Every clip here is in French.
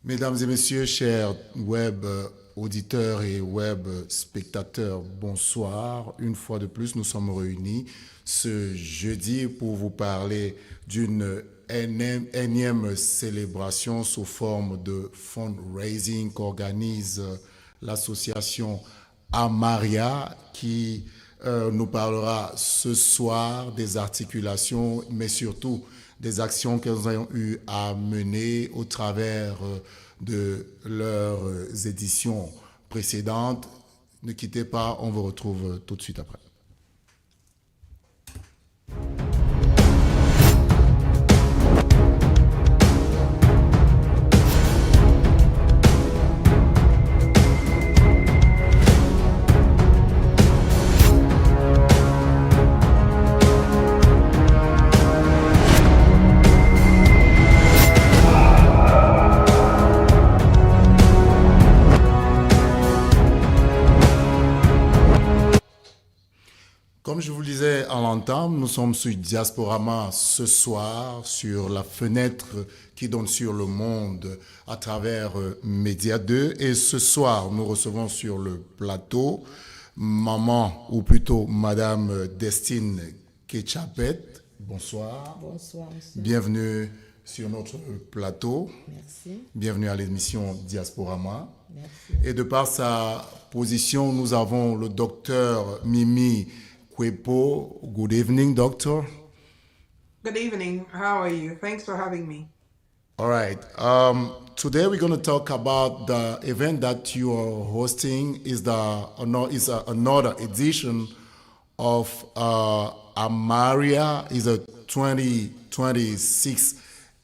Mesdames et messieurs, chers web auditeurs et web spectateurs, bonsoir. Une fois de plus, nous sommes réunis ce jeudi pour vous parler d'une énième célébration sous forme de fundraising qu'organise l'association Amaria qui nous parlera ce soir des articulations, mais surtout des actions qu'elles ont eu à mener au travers de leurs éditions précédentes. Ne quittez pas, on vous retrouve tout de suite après. Comme je vous le disais à l'entame, nous sommes sur Diasporama ce soir, sur la fenêtre qui donne sur le monde à travers Média 2. Et ce soir, nous recevons sur le plateau maman, ou plutôt Madame Destine Ketchapet. Bonsoir. Bonsoir, monsieur. Bienvenue sur notre plateau. Merci. Bienvenue à l'émission Diasporama. Merci. Et de par sa position, nous avons le docteur Mimi Kwepo. Good evening, doctor. Good evening. How are you? Thanks for having me. All right. Today we're going to talk about the event that you are hosting. Is another edition of Amaria. Is a 2026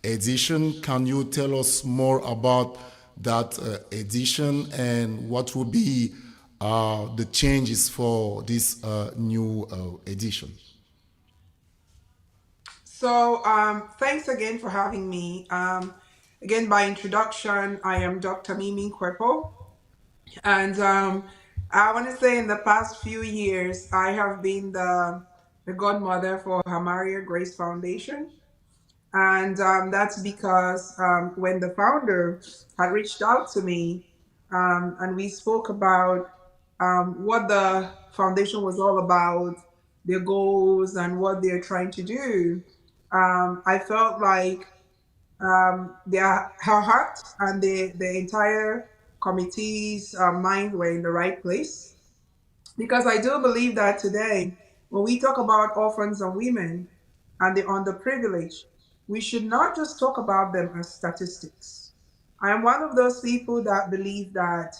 edition. Can you tell us more about that edition and what will be the changes for this new edition? So, thanks again for having me. Again, by introduction, I am Dr. Mimi Kwepo. And I want to say in the past few years, I have been the godmother for Hamaria Grace Foundation. And that's because when the founder had reached out to me and we spoke about what the foundation was all about, their goals, and what they're trying to do, I felt like her heart and the entire committee's mind were in the right place. Because I do believe that today, when we talk about orphans and women and the underprivileged, we should not just talk about them as statistics. I am one of those people that believe that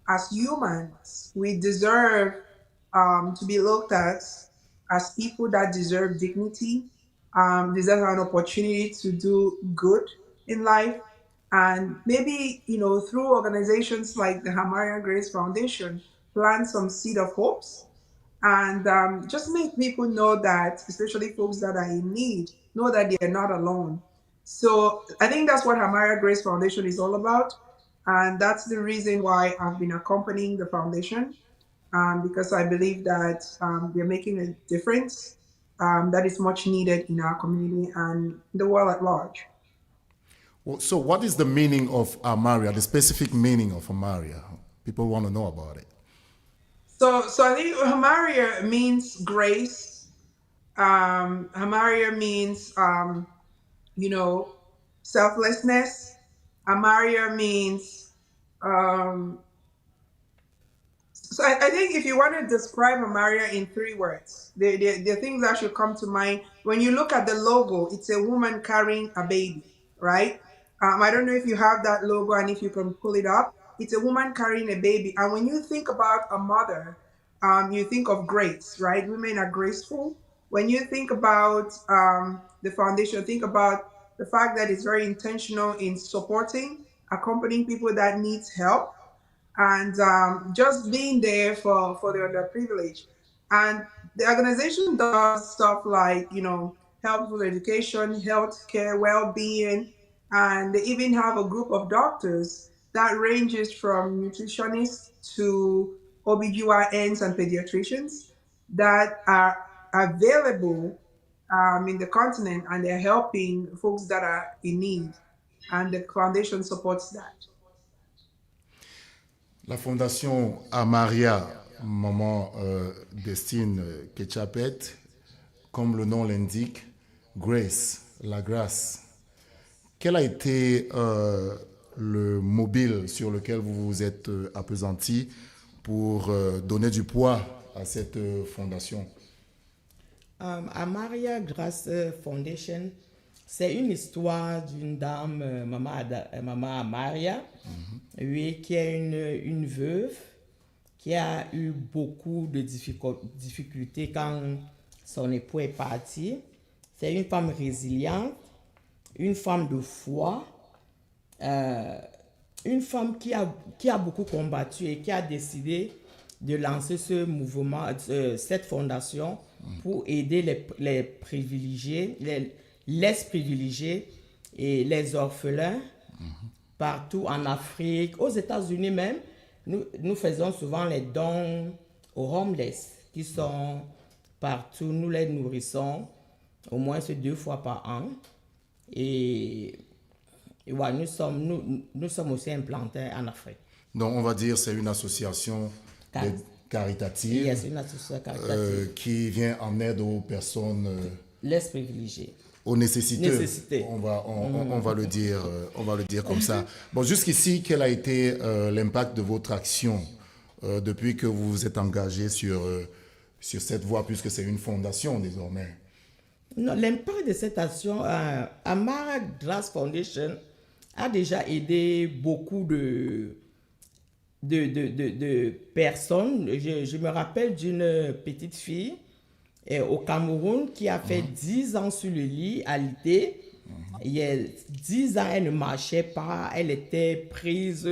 as humans, we deserve to be looked at as people that deserve dignity, deserve an opportunity to do good in life. And maybe, through organizations like the Hamaria Grace Foundation, plant some seed of hopes and just make people know that, especially folks that are in need, know that they're not alone. So I think that's what Hamaria Grace Foundation is all about. And that's the reason why I've been accompanying the foundation, because I believe that they're making a difference that is much needed in our community and the world at large. Well, so what is the meaning of Amaria, the specific meaning of Amaria? People want to know about it. So I think Hamaria means grace. Hamaria means, selflessness. Amaria means, so I think if you want to describe Amaria in 3 words, the things that should come to mind, when you look at the logo, it's a woman carrying a baby, right? I don't know if you have that logo and if you can pull it up. It's a woman carrying a baby. And when you think about a mother, you think of grace, right? Women are graceful. When you think about the foundation, think about the fact that it's very intentional in supporting, accompanying people that needs help, and just being there for the underprivileged. And the organization does stuff like, help with education, health care, well-being, and they even have a group of doctors that ranges from nutritionists to OBGYNs and pediatricians that are available in the continent, and they're helping folks that are in need. and the foundation supports that. La fondation Amaria, Maman Destine Ketchapet, comme le nom l'indique, Grace, la grâce. Quel a été le mobile sur lequel vous vous êtes appesanti pour donner du poids à cette fondation? Amaria Grace Foundation, c'est une histoire d'une dame, Maman Amaria, oui, qui est une veuve qui a eu beaucoup de difficultés quand son époux est parti. C'est une femme résiliente, une femme de foi, une femme qui a beaucoup combattu et qui a décidé de lancer ce mouvement, cette fondation pour aider les privilégiés, les privilégiés et les orphelins partout en Afrique, aux États-Unis même. Nous faisons souvent les dons aux homeless qui sont partout. Nous les nourrissons au moins 2 fois par an. Et ouais, nous sommes aussi implantés en Afrique. Donc, on va dire c'est une association caritative, Yes, une association caritative qui vient en aide aux personnes les privilégiés. aux nécessiteux. Nécessité. On va le dire comme ça. Bon, jusqu'ici, quel a été l'impact de votre action depuis que vous vous êtes engagé sur cette voie, puisque c'est une fondation désormais? Non, l'impact de cette action, Amara Grace Foundation a déjà aidé beaucoup de personnes. Je me rappelle d'une petite fille au Cameroun qui a fait 10 ans sur le lit alitée. Il y a 10 ans, elle ne marchait pas, elle était prise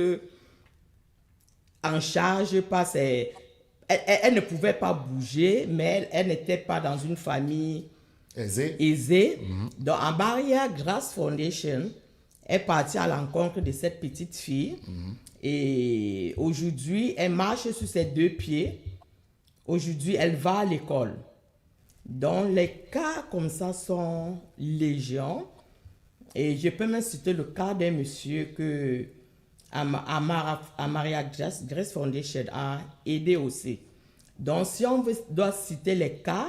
en charge par ses... Elle ne pouvait pas bouger, mais elle n'était pas dans une famille aisée. Donc, Amaria Grace Foundation est partie à l'encontre de cette petite fille. Et aujourd'hui, elle marche sur ses 2 pieds. Aujourd'hui, elle va à l'école. Donc, les cas comme ça sont légion. Et je peux même citer le cas d'un monsieur que Amaria Grace Foundation a aidé aussi. Donc, si on doit citer les cas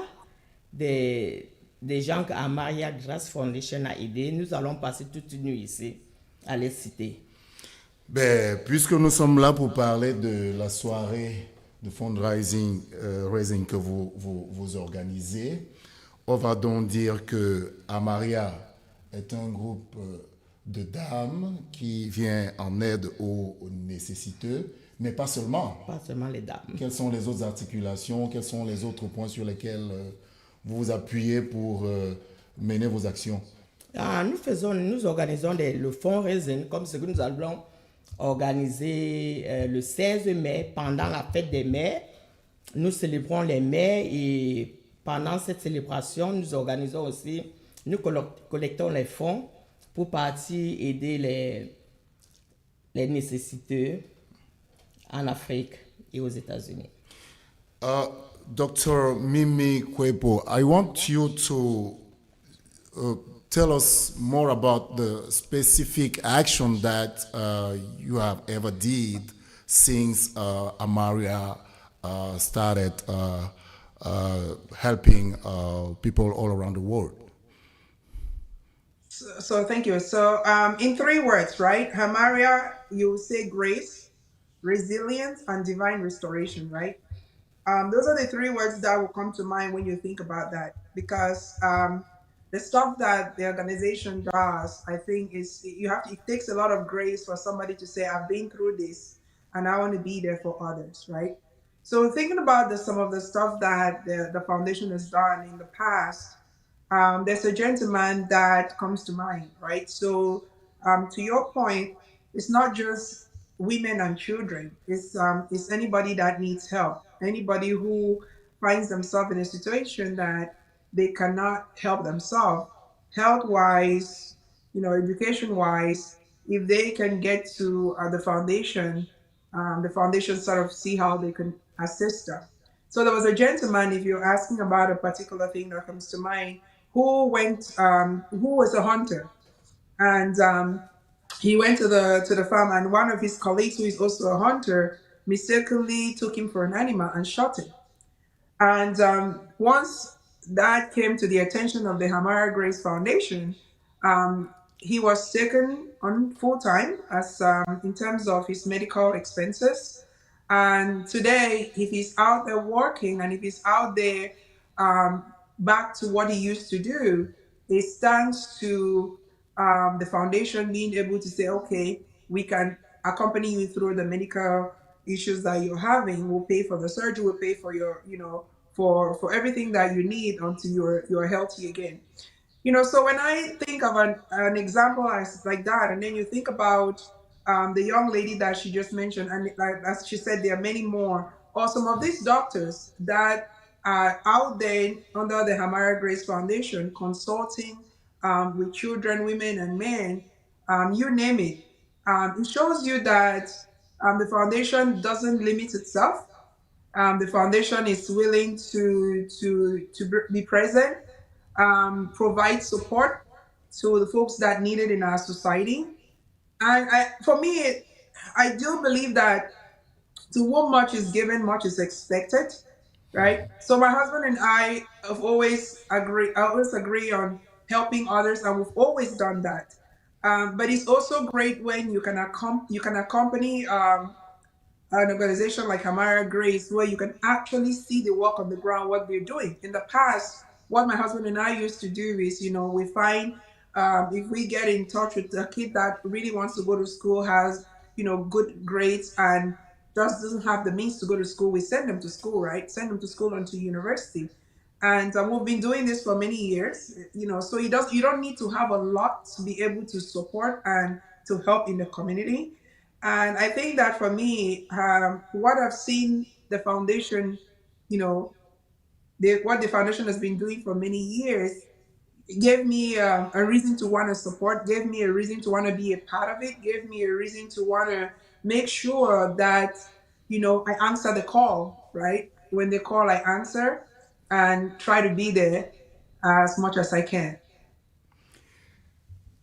des gens que Amaria Grace Foundation a aidé, nous allons passer toute une nuit ici à les citer. Ben, puisque nous sommes là pour parler de la soirée de fundraising raising que vous organisez, on va donc dire que Amaria est un groupe de dames qui vient en aide aux nécessiteux, mais pas seulement. Pas seulement les dames. Quelles sont les autres articulations, quels sont les autres points sur lesquels vous vous appuyez pour mener vos actions? Nous organisons le fundraising comme ce que nous allons organiser le 16 mai pendant la fête des mères. Nous célébrons les mères et pendant cette célébration, nous organisons aussi, nous collectons les fonds pour partir aider les nécessiteux en Afrique et aux États-Unis. Dr. Mimi Kwepo, I want you to tell us more about the specific action that you have ever did since Amaria started helping people all around the world. So thank you. So in 3 words, right? Hamaria, you say grace, resilience, and divine restoration, right? Those are the 3 words that will come to mind when you think about that, because the stuff that the organization does, I think it takes a lot of grace for somebody to say, I've been through this and I want to be there for others, right? So thinking about some of the stuff that the foundation has done in the past, there's a gentleman that comes to mind, right? So to your point, it's not just women and children. It's anybody that needs help, anybody who finds themselves in a situation that they cannot help themselves, health wise, education wise. If they can get to the foundation sort of see how they can assist them. So there was a gentleman, if you're asking about a particular thing that comes to mind, who was a hunter, and he went to the farm, and one of his colleagues, who is also a hunter, mistakenly took him for an animal and shot him. And once that came to the attention of the Hamara Grace Foundation, he was taken on full time as in terms of his medical expenses. And today, if he's out there working and if he's out there back to what he used to do, it's thanks to the foundation being able to say, okay, we can accompany you through the medical issues that you're having. We'll pay for the surgery, we'll pay for your, for everything that you need until you're healthy again. So when I think of an example as like that, and then you think about the young lady that she just mentioned, and like, as she said, there are many more, or some of these doctors that are out there under the Hamara Grace Foundation consulting with children, women, and men, you name it. It shows you that the foundation doesn't limit itself. The foundation is willing to be present, provide support to the folks that need it in our society. And for me, I do believe that to whom much is given, much is expected, right? So my husband and I have always agree on helping others, and we've always done that. But it's also great when you can accompany an organization like Hamara Grace, where you can actually see the work on the ground, what they're doing. In the past, what my husband and I used to do is, we find if we get in touch with a kid that really wants to go to school, has, good grades, and just doesn't have the means to go to school, we send them to school, right? Send them to school and to university. And we've been doing this for many years, so you don't need to have a lot to be able to support and to help in the community. And I think that for me, what I've seen the foundation, you know, what the foundation has been doing for many years, gave me a reason to want to support, gave me a reason to want to be a part of it, gave me a reason to want to make sure that, I answer the call, right? When they call, I answer and try to be there as much as I can.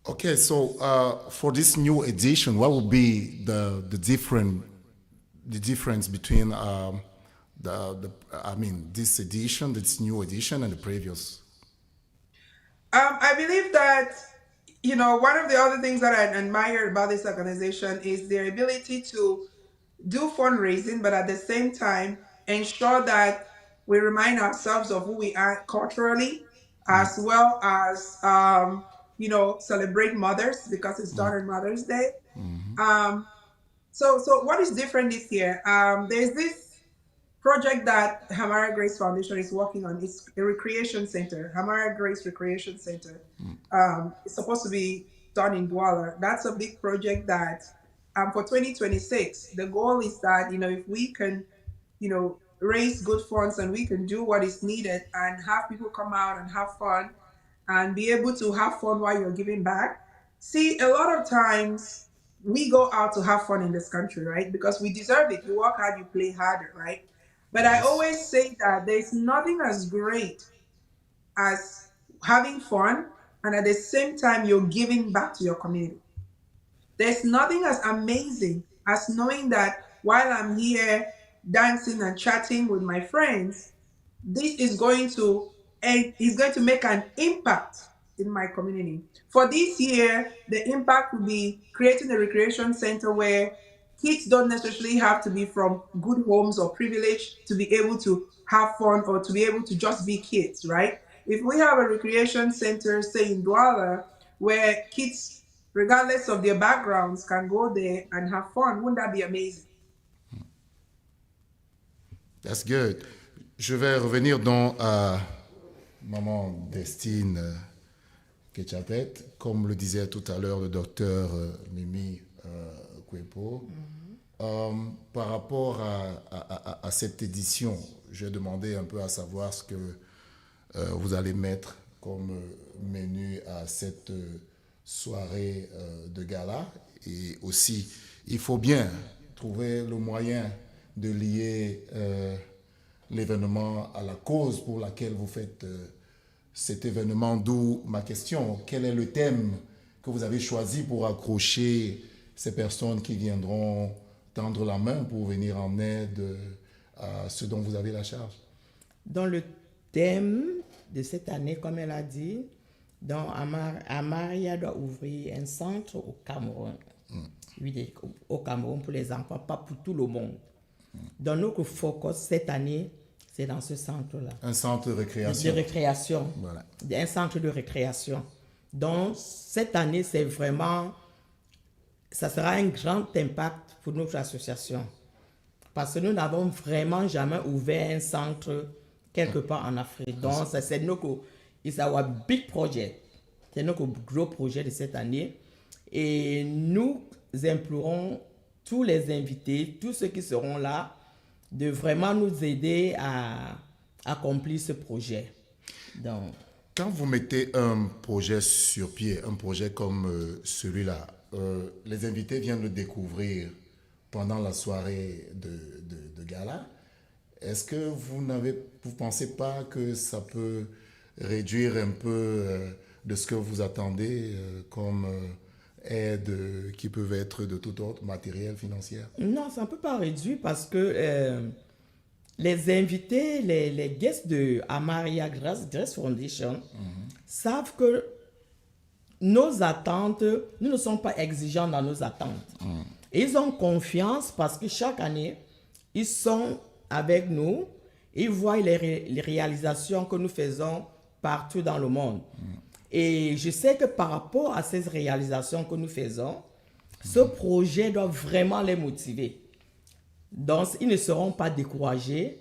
Okay, so for this new edition, what would be the difference between this edition, this new edition, and the previous? I believe that, one of the other things that I admire about this organization is their ability to do fundraising, but at the same time, ensure that we remind ourselves of who we are culturally, as well as, celebrate mothers, because it's done on Mother's Day. Um, so what is different this year? There's this project that Hamara Grace Foundation is working on. It's a recreation center, Hamara Grace Recreation Center. It's supposed to be done in Douala. That's a big project that for 2026, the goal is that, if we can, raise good funds and we can do what is needed and have people come out and have fun and be able to have fun while you're giving back. See, a lot of times we go out to have fun in this country, right? Because we deserve it. You work hard, you play harder, right? But I Yes. always say that there's nothing as great as having fun and at the same time you're giving back to your community. There's nothing as amazing as knowing that while I'm here dancing and chatting with my friends, this is going to make an impact in my community. For this year, the impact will be creating a recreation center where kids don't necessarily have to be from good homes or privilege to be able to have fun or to be able to just be kids, right? If we have a recreation center, say in Douala, where kids, regardless of their backgrounds, can go there and have fun, wouldn't that be amazing? That's good. Je vais revenir dans Maman Destine Ketchapet. Comme le disait tout à l'heure le docteur Mimi Kwepo. Par rapport à cette édition, j'ai demandé un peu à savoir ce que vous allez mettre comme menu à cette soirée de gala. Et aussi, il faut bien trouver le moyen de lier l'événement à la cause pour laquelle vous faites cet événement, d'où ma question. Quel est le thème que vous avez choisi pour accrocher ces personnes qui viendront tendre la main pour venir en aide à ceux dont vous avez la charge? Dans le thème de cette année, comme elle a dit, Amaria doit ouvrir un centre au Cameroun. Oui, au Cameroun pour les enfants, pas pour tout le monde. Donc notre focus cette année, c'est dans ce centre-là. Un centre de récréation. De récréation. Voilà. Un centre de récréation. Donc cette année, c'est vraiment, ça sera un grand impact pour notre association. Parce que nous n'avons vraiment jamais ouvert un centre quelque part en Afrique. Donc c'est notre, it's our big project. C'est notre gros projet de cette année. Et nous implorons tous les invités, tous ceux qui seront là, de vraiment nous aider à accomplir ce projet. Donc, quand vous mettez un projet sur pied, un projet comme celui-là, les invités viennent le découvrir pendant la soirée de gala. Est-ce que vous ne pensez pas que ça peut réduire un peu de ce que vous attendez comme aide qui peuvent être de tout autre matériel financier? Non, ça ne peut pas réduire parce que les invités, les guests de Amaria Grace Foundation savent que nos attentes, nous ne sommes pas exigeants dans nos attentes. Et ils ont confiance parce que chaque année, ils sont avec nous, ils voient les réalisations que nous faisons partout dans le monde. Et je sais que par rapport à ces réalisations que nous faisons, ce projet doit vraiment les motiver. Donc, ils ne seront pas découragés.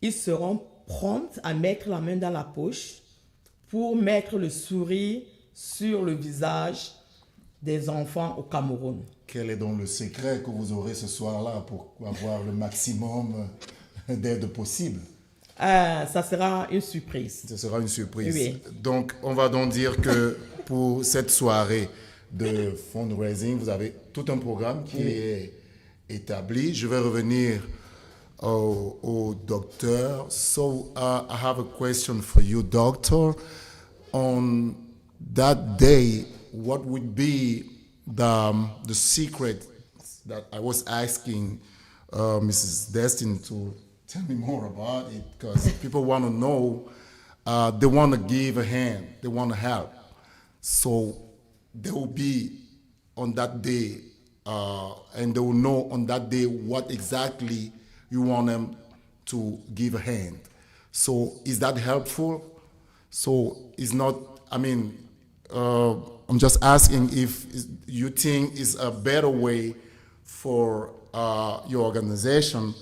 Ils seront prompts à mettre la main dans la poche pour mettre le sourire sur le visage des enfants au Cameroun. Quel est donc le secret que vous aurez ce soir-là pour avoir le maximum d'aide possible? Ça sera une surprise. Ce sera une surprise. Oui. Donc, on va donc dire que pour cette soirée de fundraising, vous avez tout un programme qui est établi. Je vais revenir au docteur. So, I have a question for you, doctor. On that day, what would be the secret that I was asking Mrs. Destin to tell me more about it, because people want to know, they want to give a hand, they want to help. So they will be on that day, and they will know on that day what exactly you want them to give a hand. So is that helpful? So it's not, I mean, I'm just asking if you think is a better way for your organization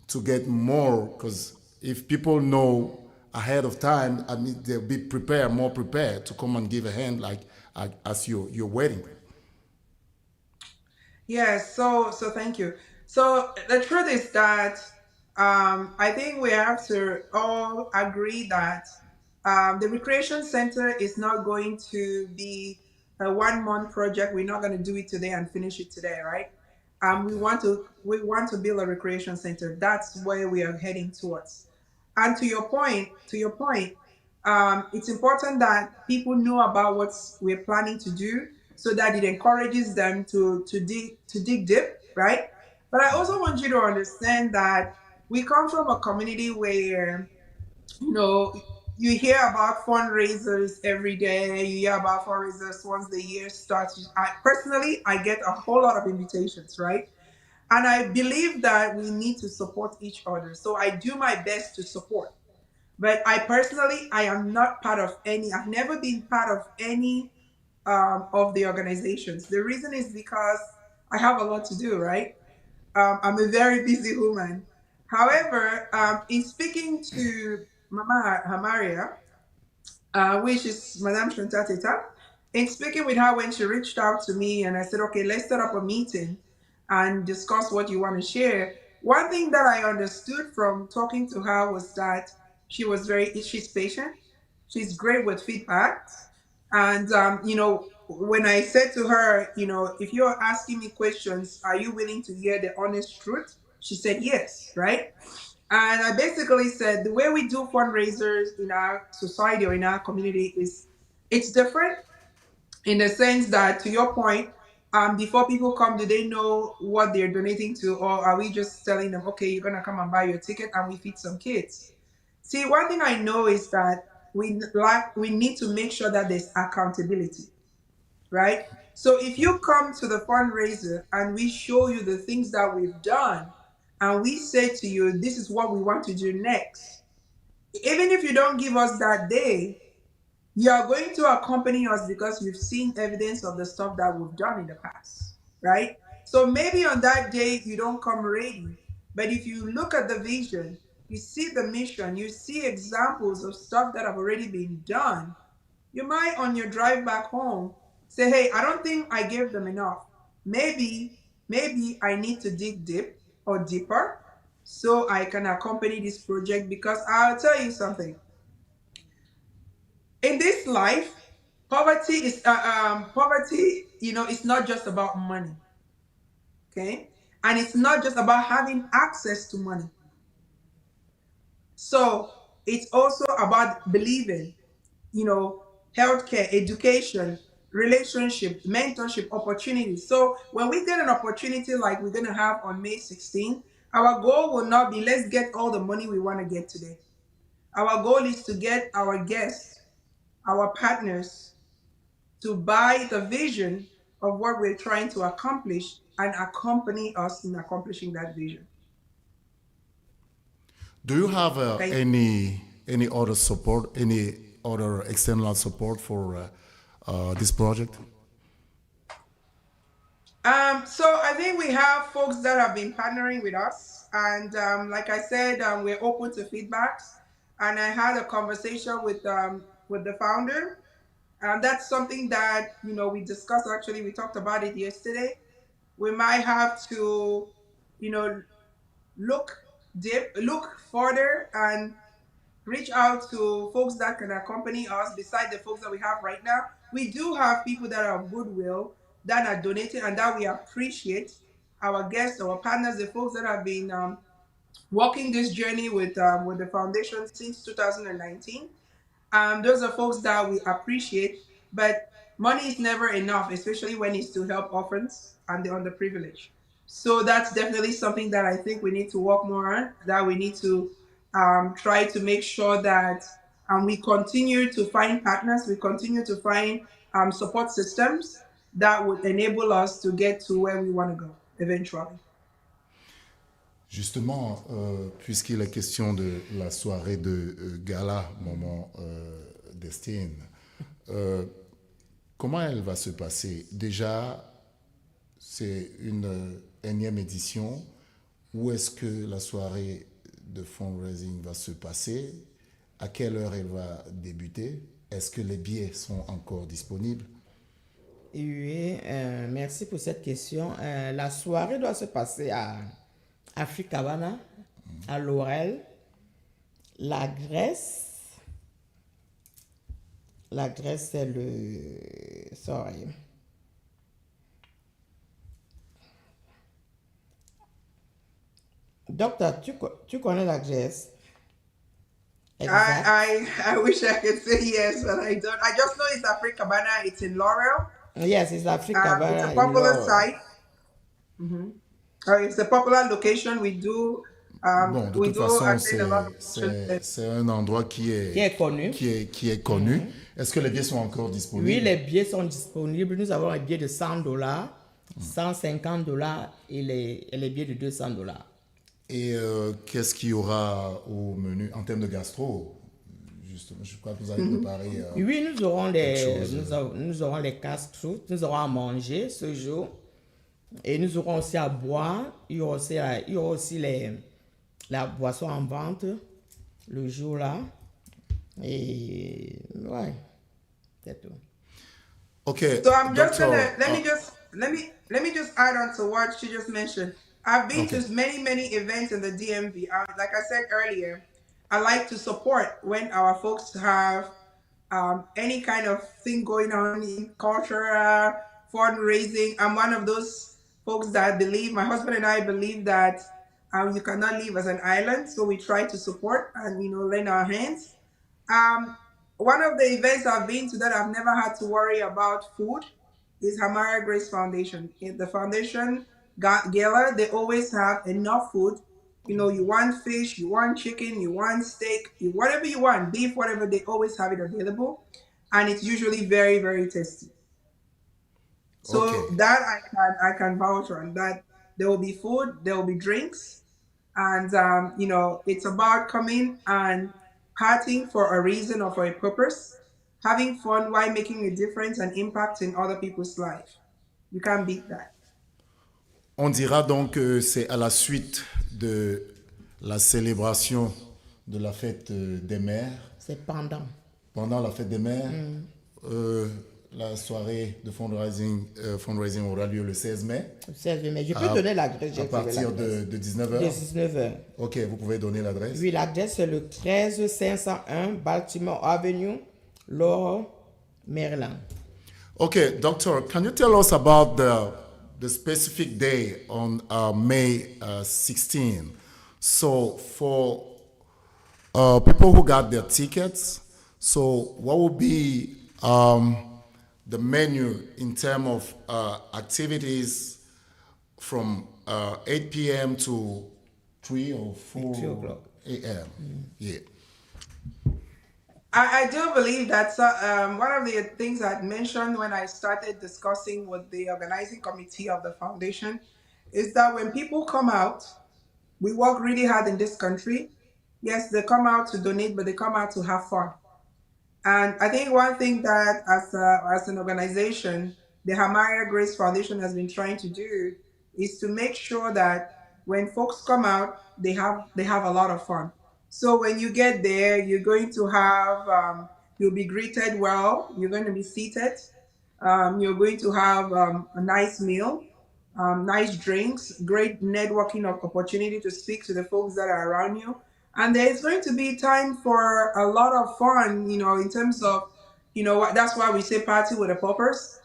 to get more, because if people know ahead of time, I mean, they'll be prepared, more prepared to come and give a hand like as your wedding. Yes, so thank you. So the truth is that I think we have to all agree that the recreation center is not going to be a 1 month project. We're not going to do it today and finish it today, right? We want to build a recreation center. That's where we are heading towards. And to your point, it's important that people know about what we're planning to do, so that it encourages them to dig deep, right? But I also want you to understand that we come from a community where, you know, you hear about fundraisers every day. You hear about fundraisers once the year starts. I get a whole lot of invitations, right? And I believe that we need to support each other. So I do my best to support. But I am not part of any, I've never been part of any of the organizations. The reason is because I have a lot to do, right? I'm a very busy woman. However, in speaking to Mama Hamaria, which is Madame Shuntateta, in speaking with her when she reached out to me and I said, okay, let's set up a meeting and discuss what you want to share. One thing that I understood from talking to her was that she's patient. She's great with feedback. And, when I said to her, if you're asking me questions, are you willing to hear the honest truth? She said, yes, right? And I basically said, the way we do fundraisers in our society or in our community it's different. in the sense that, to your point, before people come, do they know what they're donating to, or are we just telling them, okay, you're gonna come and buy your ticket and we feed some kids? See, one thing I know is that we need to make sure that there's accountability, right? So if you come to the fundraiser and we show you the things that we've done, and we say to you, this is what we want to do next, even if you don't give us that day, you are going to accompany us because you've seen evidence of the stuff that we've done in the past, right? So maybe on that day you don't come ready, but if you look at the vision, you see the mission, you see examples of stuff that have already been done, you might on your drive back home say, hey, I don't think I gave them enough. Maybe I need to dig deep or deeper so I can accompany this project, because I'll tell you something. In this life, poverty, it's not just about money, okay? And it's not just about having access to money. So it's also about believing, you know, healthcare, education, relationship, mentorship, opportunities. So when we get an opportunity like we're going to have on May 16th, our goal will not be let's get all the money we want to get today. Our goal is to get our guests, our partners, to buy the vision of what we're trying to accomplish and accompany us in accomplishing that vision. Do you have Thank any other support, any other external support for this project? So I think we have folks that have been partnering with us, and like I said, we're open to feedbacks. And I had a conversation with the founder, and that's something that we discussed. Actually, we talked about it yesterday. We might have to, you know, look look further and reach out to folks that can accompany us beside the folks that we have right now. We do have people that are of goodwill that are donating and that we appreciate. Our guests, our partners, the folks that have been walking this journey with the foundation since 2019. Those are folks that we appreciate, but money is never enough, especially when it's to help orphans and the underprivileged. So that's definitely something that I think we need to work more on, that we need to try to make sure that we continue to find partners, we continue to find support systems that would enable us to get to where we want to go eventually. Justement, puisqu'il est question de la soirée de gala, moment d'Estine, comment elle va se passer? Déjà, c'est une énième édition. Où est-ce que la soirée de fundraising va se passer? À quelle heure elle va débuter? Est-ce que les billets sont encore disponibles? Oui, merci pour cette question. La soirée doit se passer à Africabana, à Laurel. L'adresse, c'est le... Sorry. Docteur, tu connais l'adresse? Exact. I wish I could say yes, but I don't. I just know it's Africabana. It's in Laurel. Yes, it's Africabana. It's a in popular Laurel. site. It's a popular location. We do. Bon, de We toute do façon, attend a lot of functions. c'est un endroit qui est connu. Qui est connu. Est-ce que les billets sont encore disponibles? Oui, les billets sont disponibles. Nous avons les billets de $100, $150 et les billets de $200. Et qu'est-ce qu'il y aura au menu en termes de gastro? Justement, je crois que vous avez préparé. Oui, nous aurons chose. nous aurons les casse-croûtes, nous aurons à manger ce jour. Et nous aurons aussi à boire. Il y aura aussi la boisson en vente le jour-là. Et ouais, c'est tout. Okay. So I'm just Doctor, gonna let me just add on to what she just mentioned. I've been Okay. to many events in the DMV. Like I said earlier, I like to support when our folks have any kind of thing going on in culture, fundraising. I'm one of those folks that believe, my husband and I believe that you cannot live as an island. So we try to support and lend our hands. Um, one of the events I've been to that I've never had to worry about food is Hamara Grace Foundation. In the foundation gala, they always have enough food. You know, you want fish, you want chicken, you want steak, whatever you want, beef, whatever, they always have it available. And it's usually very, very tasty. So Okay. that I can vouch on that. There will be food, there will be drinks, and you know, it's about coming and partying for a reason or for a purpose, having fun while making a difference and impacting other people's life. You can't beat that. On dira donc que c'est à la suite de la célébration de la fête des mères. C'est pendant. Pendant la fête des mères, la soirée de fundraising aura lieu le 16 mai. Le 16 mai. Je peux donner l'adresse. À partir de 19h. De 19h. Ok, vous pouvez donner l'adresse. Oui, l'adresse c'est le 13501 Baltimore Avenue, Laurel, Maryland. Okay, doctor, can you tell us about the specific day on May 16? So for people who got their tickets, so what would be the menu in terms of activities from 8 p.m. to 3 or 4 3 o'clock. a.m.? Yeah. I do believe that one of the things I mentioned when I started discussing with the organizing committee of the foundation is that when people come out, we work really hard in this country. Yes, they come out to donate, but they come out to have fun. And I think one thing that as an organization, the Hamaya Grace Foundation has been trying to do is to make sure that when folks come out, they have a lot of fun. So when you get there, you're going to have you'll be greeted well. You're going to be seated. You're going to have a nice meal, nice drinks, great networking opportunity to speak to the folks that are around you. And there's going to be time for a lot of fun, you know, in terms of, you know, that's why we say party with a purpose.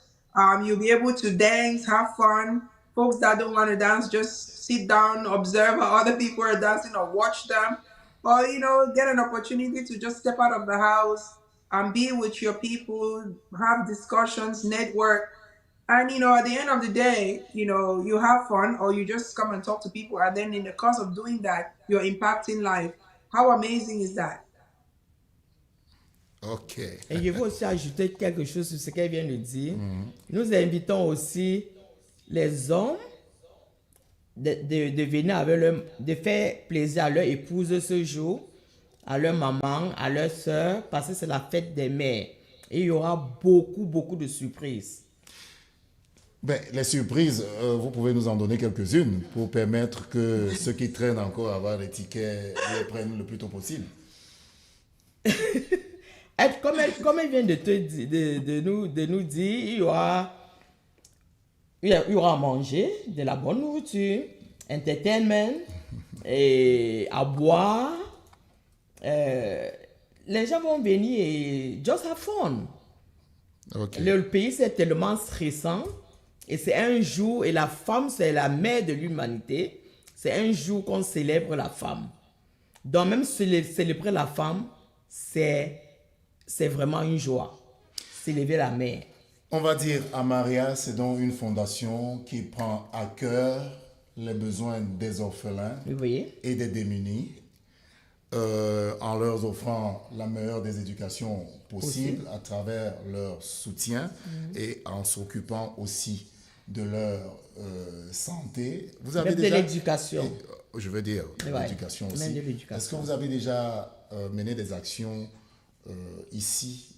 You'll be able to dance, have fun. Folks that don't want to dance, just sit down, observe how other people are dancing or watch them. Or, you know, get an opportunity to just step out of the house and be with your people, have discussions, network. And, you know, at the end of the day, you know, you have fun or you just come and talk to people. And then in the course of doing that, you're impacting life. How amazing is that? Ok. Et je veux aussi ajouter quelque chose sur ce qu'elle vient de dire. Nous invitons aussi les hommes de venir avec de faire plaisir à leur épouse ce jour, à leur maman, à leur soeur, parce que c'est la fête des mères. Et il y aura beaucoup de surprises. Ben, les surprises, vous pouvez nous en donner quelques-unes pour permettre que ceux qui traînent encore à avoir les tickets les prennent le plus tôt possible. Comme elle vient de nous dire, il y aura à manger, de la bonne nourriture, entertainment, et à boire. Les gens vont venir et just have fun. Okay. Le pays c'est tellement stressant et c'est un jour, et la femme c'est la mère de l'humanité, c'est un jour qu'on célèbre la femme. Donc même célébrer la femme, c'est vraiment une joie. Célébrer la mère. On va dire Amaria, c'est donc une fondation qui prend à cœur les besoins des orphelins et des démunis en leur offrant la meilleure des éducations possibles à travers leur soutien et en s'occupant aussi de leur santé. Vous avez déjà... de l'éducation. Je veux dire l'éducation aussi. Est-ce que vous avez déjà mené des actions ici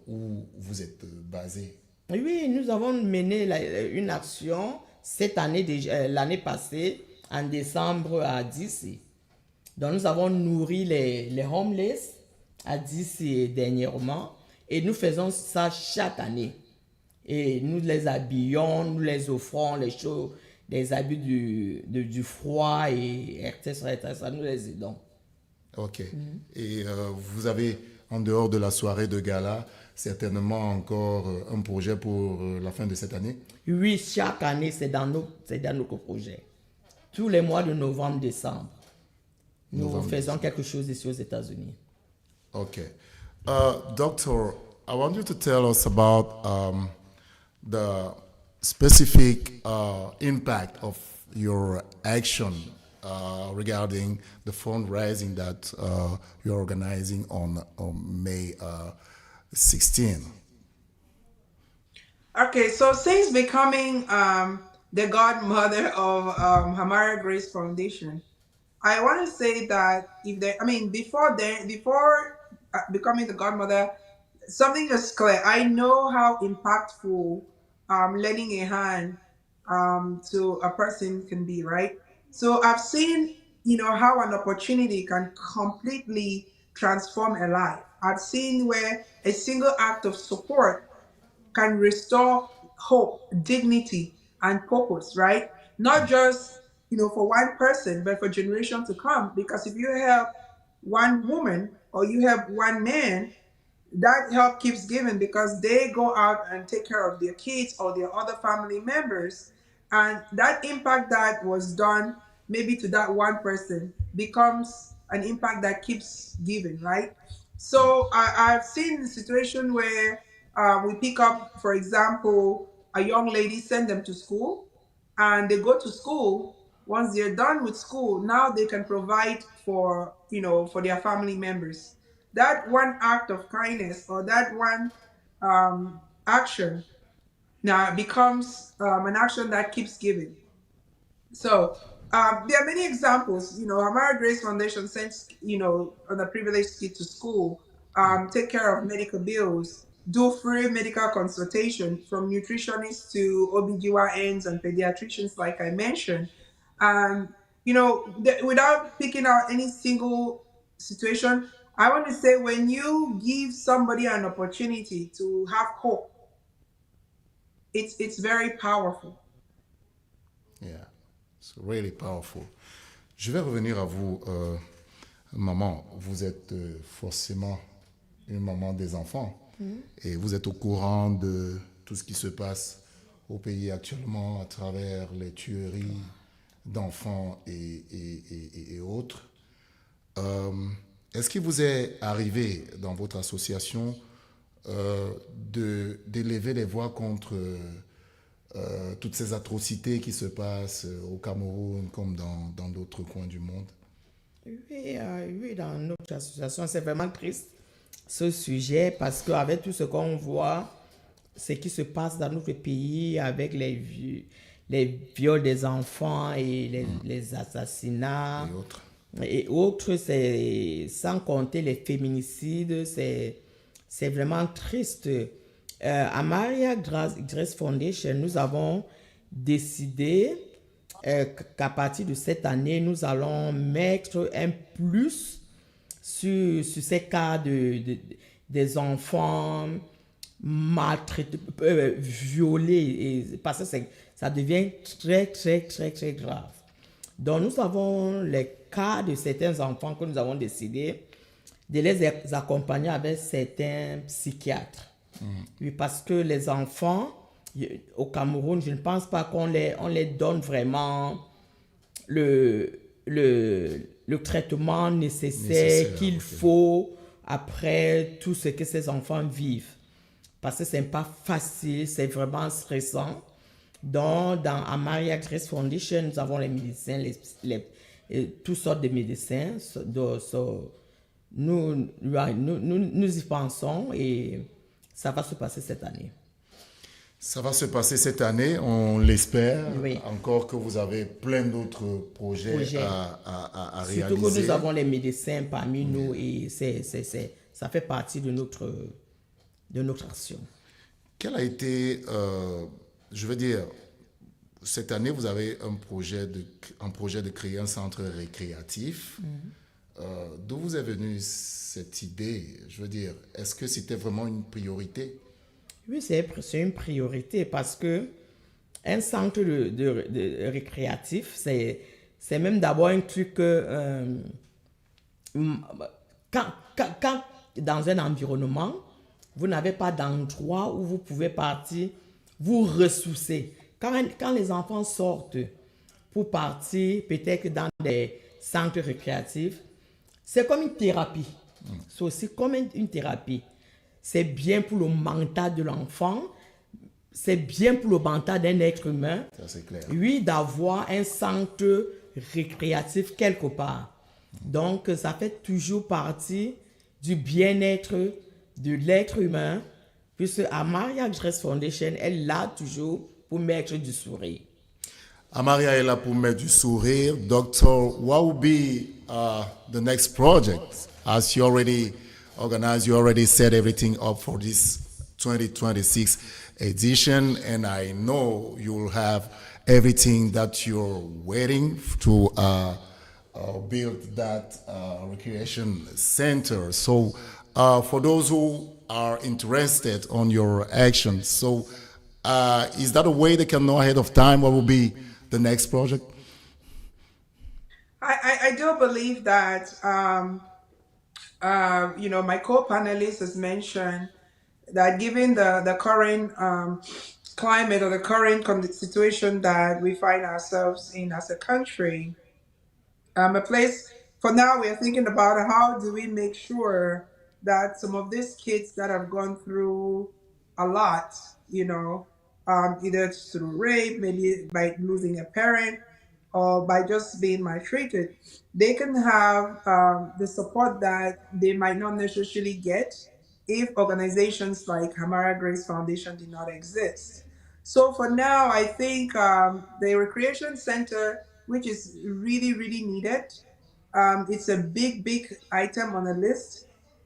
où vous êtes basé? Oui, nous avons mené une action cette année, l'année passée, en décembre à DC. Donc nous avons nourri les homeless à DC dernièrement et nous faisons ça chaque année. Et nous les habillons, nous les offrons les choses, des habits du froid et etc. Nous les aidons. Ok. Et vous avez, en dehors de la soirée de gala, certainement encore un projet pour la fin de cette année? Oui, chaque année, c'est dans notre projet. Tous les mois de novembre, décembre, nous faisons quelque chose ici aux États-Unis. Ok. Doctor, I want you to tell us about the specific impact of your action regarding the fundraising that you're organizing on May 16. Okay, so since becoming the godmother of Hamara Grace Foundation, I want to say that before becoming the godmother, something is clear. I know how impactful lending a hand to a person can be, right? So I've seen, how an opportunity can completely transform a life. I've seen where a single act of support can restore hope, dignity, and purpose, right? Not just, for one person, but for generations to come. Because if you help one woman or you help one man, that help keeps giving because they go out and take care of their kids or their other family members. And that impact that was done maybe to that one person becomes an impact that keeps giving, right? So I've seen the situation where we pick up, for example, a young lady, send them to school, and they go to school. Once they're done with school, now they can provide for their family members. That one act of kindness or that one action now becomes an action that keeps giving. So there are many examples. Amara Grace Foundation sends, underprivileged kids to school, take care of medical bills, do free medical consultation from nutritionists to OBGYNs and pediatricians, like I mentioned. And, without picking out any single situation, I want to say when you give somebody an opportunity to have hope, it's very powerful. Yeah, it's really powerful. Je vais revenir à vous, maman. Vous êtes forcément une maman des enfants et vous êtes au courant de tout ce qui se passe au pays actuellement à travers les tueries d'enfants et autres. Est-ce qu'il vous est arrivé dans votre association d'élever les voix contre toutes ces atrocités qui se passent au Cameroun comme dans d'autres coins du monde? Oui, dans notre association, c'est vraiment triste ce sujet parce qu'avec tout ce qu'on voit, ce qui se passe dans notre pays avec les viols des enfants et les assassinats et autres, c'est, sans compter les féminicides, c'est vraiment triste. À Maria Grace Foundation, nous avons décidé qu'à partir de cette année, nous allons mettre un plus sur ces cas des enfants maltraités, violés, parce que ça devient très, très, très, très grave. Donc, nous avons les cas de certains enfants que nous avons décidé de les accompagner avec certains psychiatres. Oui, parce que les enfants, au Cameroun, je ne pense pas qu'on les donne vraiment le traitement nécessaire qu'il faut après tout ce que ces enfants vivent. Parce que ce n'est pas facile, c'est vraiment stressant. Donc, dans Amaria Grace Foundation, nous avons les médecins, toutes sortes de médecins. Nous y pensons et ça va se passer cette année. Ça va se passer cette année, on l'espère. Oui. Encore que vous avez plein d'autres projets à réaliser. Surtout que nous avons les médecins parmi nous et ça fait partie de notre action. Quel a été, je veux dire, cette année, vous avez un projet de créer un centre récréatif. D'où vous est venue cette idée? Je veux dire, est-ce que c'était vraiment une priorité? Oui, c'est une priorité parce que un centre de récréatif, c'est même d'abord un truc que quand dans un environnement, vous n'avez pas d'endroit où vous pouvez partir, vous ressourcer. Quand les enfants sortent pour partir peut-être dans des centres récréatifs, c'est comme une thérapie. C'est aussi comme une thérapie. C'est bien pour le mental de l'enfant, c'est bien pour le mental d'un être humain. Ça, c'est clair. Oui, d'avoir un centre récréatif quelque part. Donc, ça fait toujours partie du bien-être de l'être humain, puisque Amaria Grace Foundation, elle l'a toujours pour mettre du sourire. Amaria est là pour mettre du sourire. Doctor, what will be the next project? As you already organized, you already set everything up for this 2026 edition, and I know you'll have everything that you're waiting to build that recreation center. So, for those who are interested on your actions, so is that a way they can know ahead of time what will be the next project? I do believe that, my co-panelist has mentioned that given the current climate or the current situation that we find ourselves in as a country, a place for now we're thinking about how do we make sure that some of these kids that have gone through a lot, either through rape, maybe by losing a parent, or by just being maltreated, they can have the support that they might not necessarily get if organizations like Hamara Grace Foundation did not exist. So for now, I think the recreation center, which is really, really needed, it's a big, big item on the list.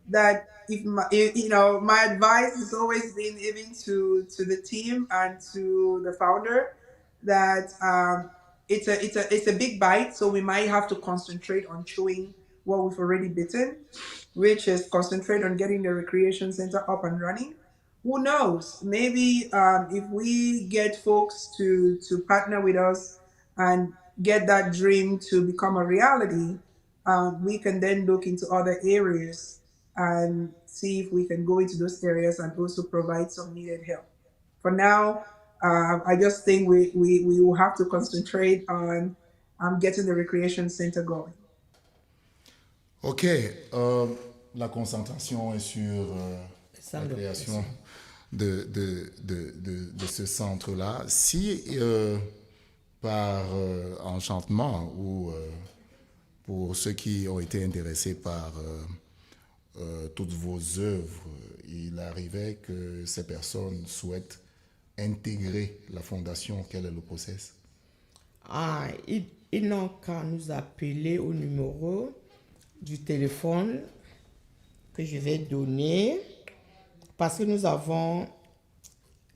That my advice has always been even to the team and to the founder that it's a big bite, so we might have to concentrate on chewing what we've already bitten, which is concentrate on getting the recreation center up and running. Who knows? Maybe if we get folks to partner with us and get that dream to become a reality, we can then look into other areas and see if we can go into those areas and also provide some needed help. For now, I just think we will have to concentrate on getting the recreation center going. OK. La concentration est sur la création de ce centre-là. Si par enchantement ou pour ceux qui ont été intéressés par toutes vos œuvres, il arrivait que ces personnes souhaitent intégrer la fondation, quel est le process? Ils n'ont qu'à nous appeler au numéro du téléphone que je vais donner parce que nous avons...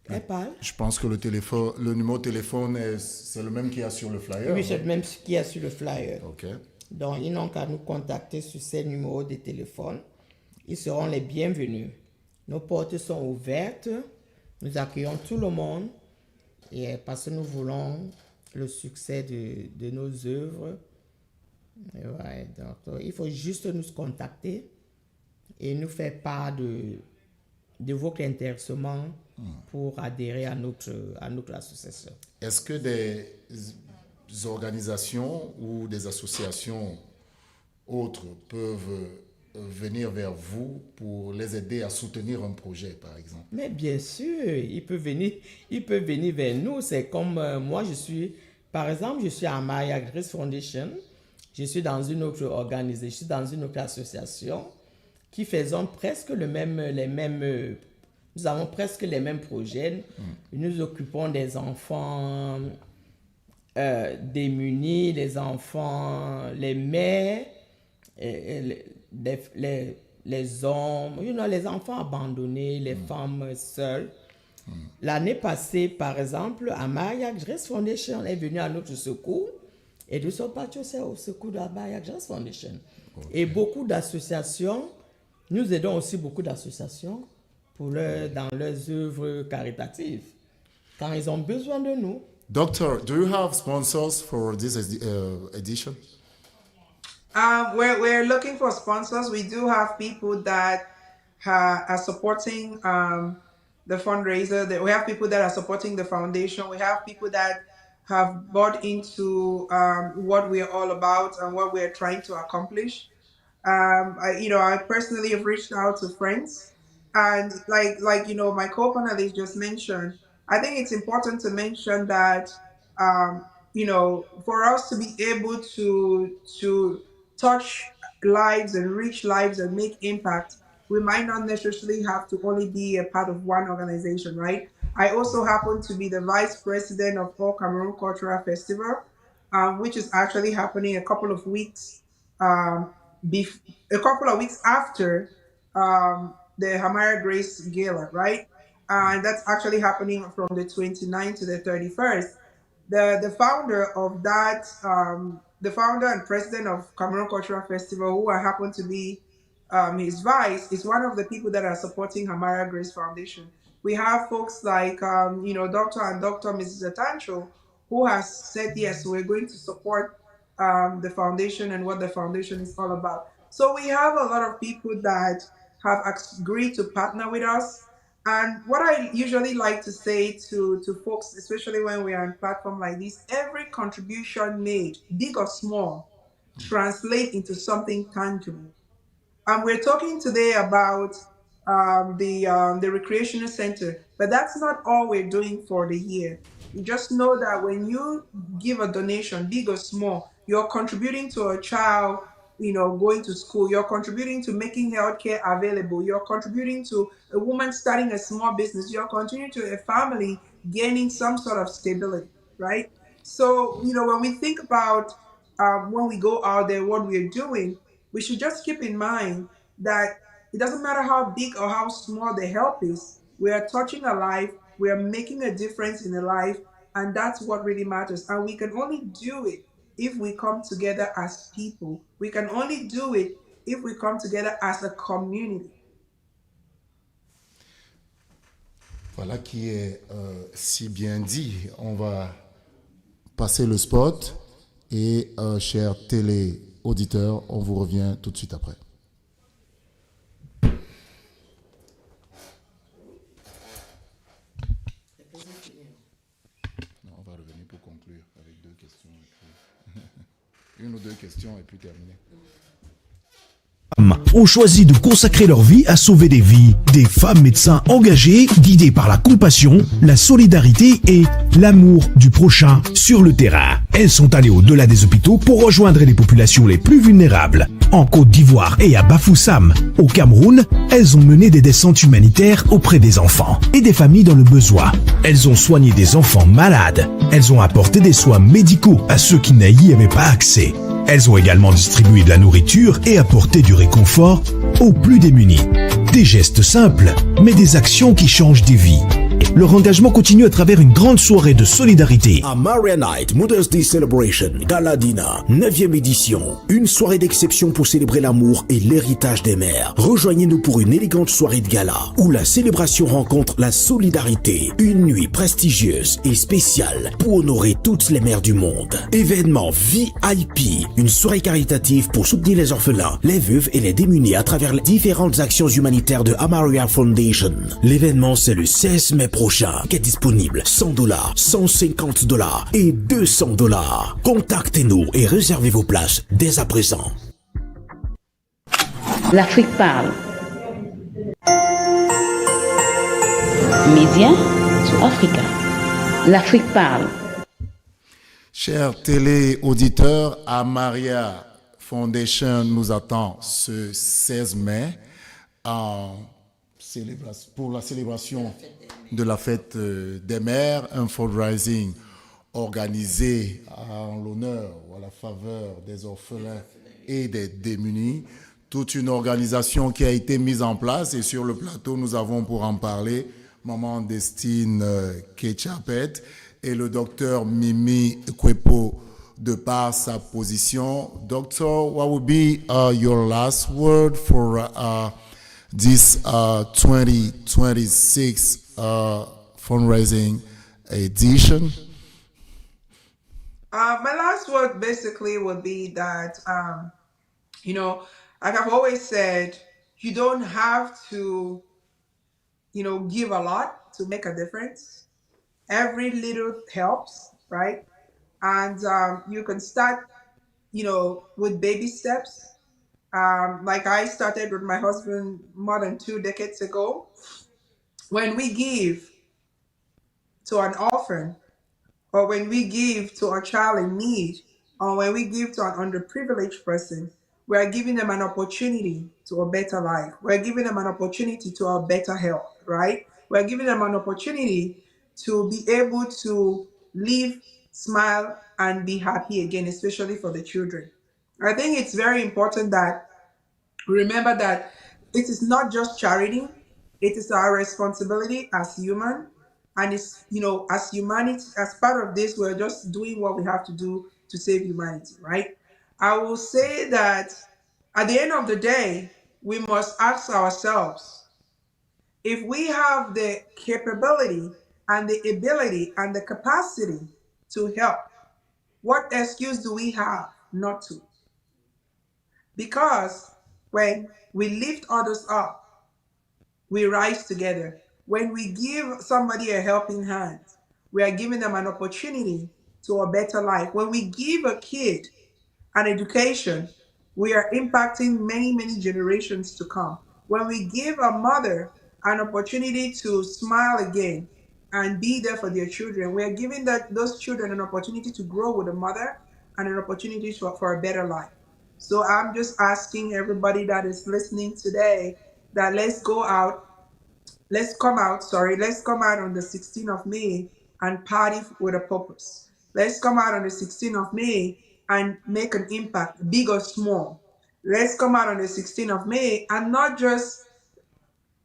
Elle parle? Je pense que le numéro de téléphone, c'est le même qu'il y a sur le flyer. Oui, c'est le même qu'il y a sur le flyer. OK. Donc, ils n'ont qu'à nous contacter sur ces numéros de téléphone. Ils seront les bienvenus. Nos portes sont ouvertes. Nous accueillons tout le monde et parce que nous voulons le succès de nos œuvres. Ouais, donc, il faut juste nous contacter et nous faire part de votre intéressement pour adhérer à notre association. Est-ce que des organisations ou des associations autres peuvent venir vers vous pour les aider à soutenir un projet, par exemple? Mais bien sûr, il peut venir vers nous. C'est comme moi, par exemple, je suis à Amaria Grace Foundation. Je suis dans une autre organisation, je suis dans une autre association qui faisons presque nous avons presque les mêmes projets. Nous nous occupons des enfants démunis, les enfants, les mères, les hommes, les enfants abandonnés, les femmes seules. L'année passée, par exemple, Amaria Grace Foundation est venue à notre secours et nous sommes partis au secours de Amaria Grace Foundation. Okay. Et beaucoup d'associations, nous aidons aussi beaucoup d'associations dans leurs œuvres caritatives quand ils ont besoin de nous. Doctor, do you have sponsors for this edition? We're looking for sponsors. We do have people that are supporting the fundraiser. We have people that are supporting the foundation. We have people that have bought into what we're all about and what we're trying to accomplish. I personally have reached out to friends, and my co-panelist just mentioned. I think it's important to mention that for us to be able to touch lives and reach lives and make impact, we might not necessarily have to only be a part of one organization, right? I also happen to be the vice president of All Cameroon Cultural Festival, which is actually happening um, bef- a couple of weeks after the Hamara Grace Gala, right? And that's actually happening from the 29th to the 31st. The founder of that, the founder and president of Cameroon Cultural Festival, who I happen to be his vice, is one of the people that are supporting Hamara Grace Foundation. We have folks like, Dr. and Dr. Mrs. Atancho, who has said, yes, we're going to support the foundation and what the foundation is all about. So we have a lot of people that have agreed to partner with us. And what I usually like to say to folks, especially when we are on platform like this, every contribution made, big or small, translate into something tangible. We're talking today about the recreational center, but that's not all we're doing for the year. You just know that when you give a donation, big or small, you're contributing to a child, going to school. You're contributing to making healthcare available. You're contributing to a woman starting a small business. You're contributing to a family gaining some sort of stability, right? So, when we think about when we go out there, what we're doing, we should just keep in mind that it doesn't matter how big or how small the help is, we are touching a life, we are making a difference in a life, and that's what really matters. And we can only do it if we come together as people. We can only do it if we come together as a community. Voilà qui est si bien dit. On va passer le spot et, chers télé-auditeurs, on vous revient tout de suite après. Non, on va revenir pour conclure avec deux questions. Une ou deux questions et puis terminer. Ont choisi de consacrer leur vie à sauver des vies. Des femmes médecins engagées, guidées par la compassion, la solidarité et l'amour du prochain sur le terrain. Elles sont allées au-delà des hôpitaux pour rejoindre les populations les plus vulnérables. En Côte d'Ivoire et à Bafoussam, au Cameroun, elles ont mené des descentes humanitaires auprès des enfants et des familles dans le besoin. Elles ont soigné des enfants malades. Elles ont apporté des soins médicaux à ceux qui n'y avaient pas accès. Elles ont également distribué de la nourriture et apporté du réconfort aux plus démunis. Des gestes simples, mais des actions qui changent des vies. Leur engagement continue à travers une grande soirée de solidarité. Amaria Night Mother's Day Celebration Gala Dinner 9e édition. Une soirée d'exception pour célébrer l'amour et l'héritage des mères. Rejoignez-nous pour une élégante soirée de gala où la célébration rencontre la solidarité. Une nuit prestigieuse et spéciale pour honorer toutes les mères du monde. Événement VIP. Une soirée caritative pour soutenir les orphelins, les veuves et les démunis à travers les différentes actions humanitaires de Amaria Foundation. L'événement c'est le 16 mai prochain, qui est disponible $100, $150 et $200. Contactez-nous et réservez vos places dès à présent. L'Afrique parle. Média sur Africa. L'Afrique parle. Chers télé-auditeurs, Amaria Foundation nous attend ce 16 mai pour la célébration de la fête des mères, un fundraising organisé en l'honneur ou à la faveur des orphelins et des démunis. Toute une organisation qui a été mise en place et sur le plateau, nous avons pour en parler Maman Destine Ketchapet et le docteur Mimi Kwepo de par sa position. Doctor, what would be your last word for this 2026 fundraising edition? My last word basically would be that, like I've always said, you don't have to, give a lot to make a difference. Every little helps, right? And you can start, with baby steps. Like I started with my husband more than 2 decades ago. When we give to an orphan, or when we give to a child in need, or when we give to an underprivileged person, we are giving them an opportunity to a better life. We're giving them an opportunity to a better health, right? We're giving them an opportunity to be able to live, smile, and be happy again, especially for the children. I think it's very important that remember that it is not just charity, it is our responsibility as human. And it's, as humanity, as part of this, we're just doing what we have to do to save humanity, right? I will say that at the end of the day, we must ask ourselves if we have the capability and the ability and the capacity to help, what excuse do we have not to? Because when we lift others up, we rise together. When we give somebody a helping hand, we are giving them an opportunity to a better life. When we give a kid an education, we are impacting many, many generations to come. When we give a mother an opportunity to smile again and be there for their children, we are giving those children an opportunity to grow with a mother and an opportunity for a better life. So I'm just asking everybody that is listening today that let's come out on the 16th of May and party with a purpose. Let's come out on the 16th of May and make an impact, big or small. Let's come out on the 16th of May and not just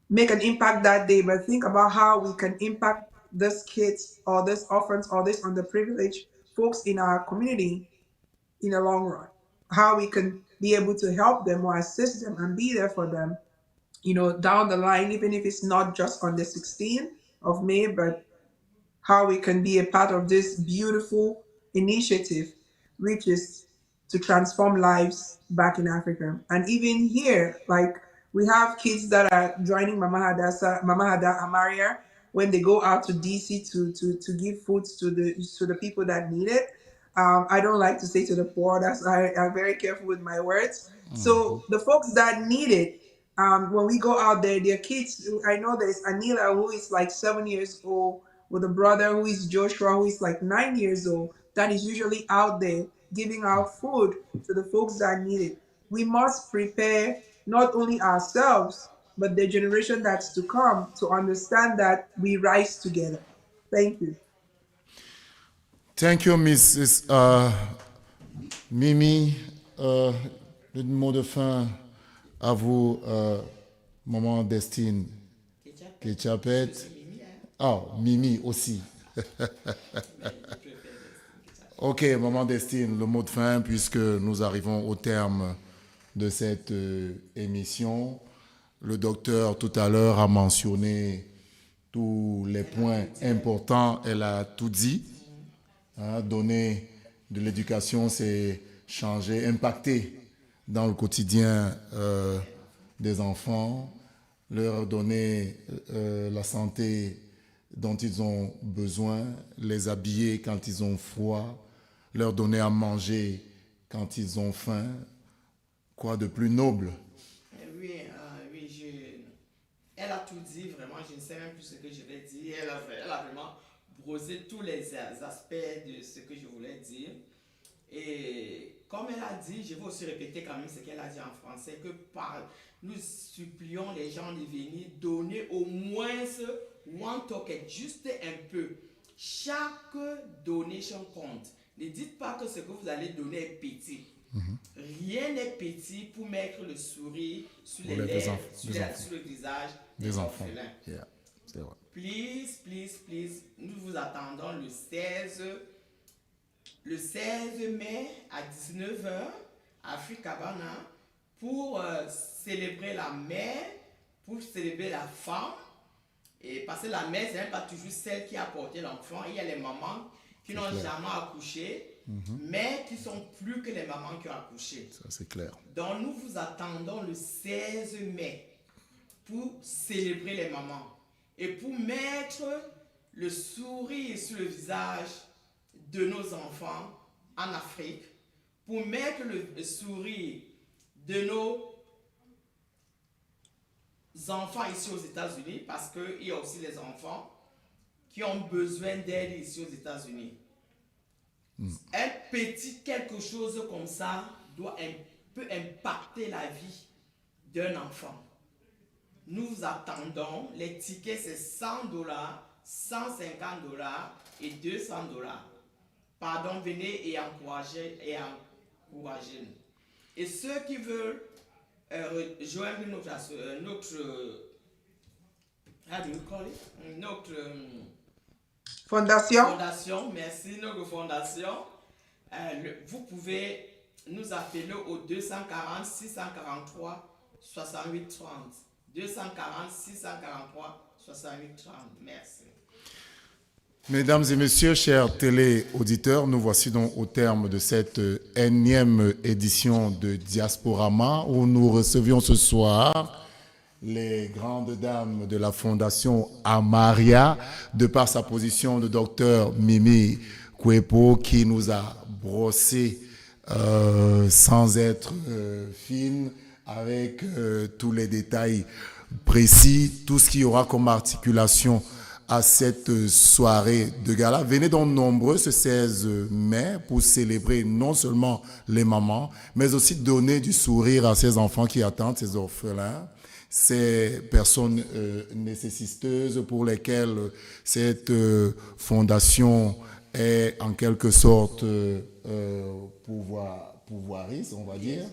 make an impact that day, but think about how we can impact these kids or these orphans or these underprivileged folks in our community in the long run. How we can be able to help them or assist them and be there for them, down the line, even if it's not just on the 16th of May, but how we can be a part of this beautiful initiative, which is to transform lives back in Africa. And even here, like we have kids that are joining Mama Hada Amaria when they go out to DC to give food to the people that need it. I don't like to say to the poor. I'm very careful with my words. So the folks that need it, when we go out there, their kids. I know there's Anila who is like 7 years old with a brother who is Joshua who is like 9 years old. That is usually out there giving out food to the folks that need it. We must prepare not only ourselves but the generation that's to come to understand that we rise together. Thank you. Thank you, Mrs. Mimi. Le mot de fin à vous, Maman Destine Ketchapet. Ah, Mimi aussi. Ok, Maman Destine, le mot de fin, puisque nous arrivons au terme de cette émission. Le docteur, tout à l'heure, a mentionné tous les points importants. Elle a tout dit. Donner de l'éducation, c'est changer, impacter dans le quotidien des enfants, leur donner la santé dont ils ont besoin, les habiller quand ils ont froid, leur donner à manger quand ils ont faim. Quoi de plus noble? Oui, elle a tout dit, vraiment, je ne sais même plus ce que je vais dire. Elle a vraiment brosé tous les aspects de ce que je voulais dire. Et comme elle a dit, je vais aussi répéter quand même ce qu'elle a dit en français, que nous supplions les gens de venir donner au moins one token, juste un peu. Chaque donation compte. Ne dites pas que ce que vous allez donner est petit. Rien n'est petit pour mettre le sourire sur les lèvres, sur le visage des enfants. Yeah, c'est vrai. Please, please, please, nous vous attendons le 16 mai à 19h à Africabana pour célébrer la mère, pour célébrer la femme. Et parce que la mère, ce n'est pas toujours celle qui a porté l'enfant. Il y a les mamans qui n'ont jamais accouché, mais qui sont plus que les mamans qui ont accouché. Ça, c'est clair. Donc, nous vous attendons le 16 mai pour célébrer les mamans et pour mettre le sourire sur le visage de nos enfants en Afrique, pour mettre le sourire de nos enfants ici aux États-Unis, parce qu'il y a aussi les enfants qui ont besoin d'aide ici aux États-Unis. Un petit quelque chose comme ça peut impacter la vie d'un enfant. Nous attendons, les tickets c'est $100, $150 et $200. Pardon, venez et encouragez-nous. Et ceux qui veulent joindre notre fondation, merci, notre fondation, vous pouvez nous appeler au 240 643 68 30. 240 643 68 30. Merci. Mesdames et messieurs, chers téléauditeurs, nous voici donc au terme de cette énième édition de Diasporama où nous recevions ce soir les grandes dames de la Fondation Amaria, de par sa position de docteur Mimi Kwepo, qui nous a brossé sans être fine, avec tous les détails précis, tout ce qu'il y aura comme articulation à cette soirée de gala. Venez donc nombreux ce 16 mai pour célébrer non seulement les mamans, mais aussi donner du sourire à ces enfants qui attendent, ces orphelins, ces personnes nécessiteuses pour lesquelles cette fondation est en quelque sorte pouvoiriste, on va dire.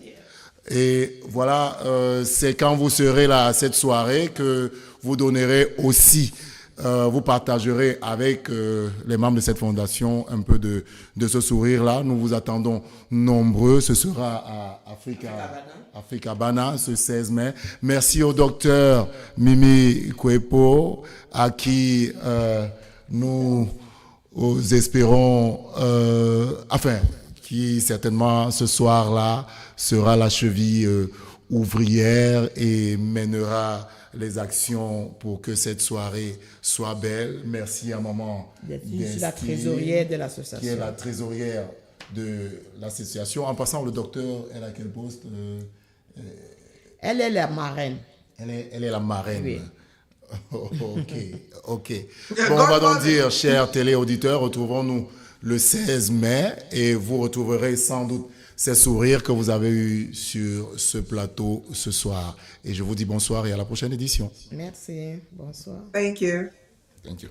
Et voilà, c'est quand vous serez là à cette soirée que vous donnerez aussi, vous partagerez avec les membres de cette fondation un peu de ce sourire-là. Nous vous attendons nombreux. Ce sera à Africa Bana ce 16 mai. Merci au docteur Mimi Kwepo, à qui nous espérons, qui certainement ce soir-là sera la cheville ouvrière et mènera les actions pour que cette soirée soit belle. Merci à maman Je suis la trésorière de l'association. Qui est la trésorière de l'association. En passant, le docteur, elle a quel poste? Elle est la marraine. Elle est la marraine. Oui. Ok. Bon, on va donc dire, chers téléauditeurs, retrouvons-nous le 16 mai et vous retrouverez sans doute ces sourires que vous avez eus sur ce plateau ce soir. Et je vous dis bonsoir et à la prochaine édition. Merci. Bonsoir. Thank you. Thank you.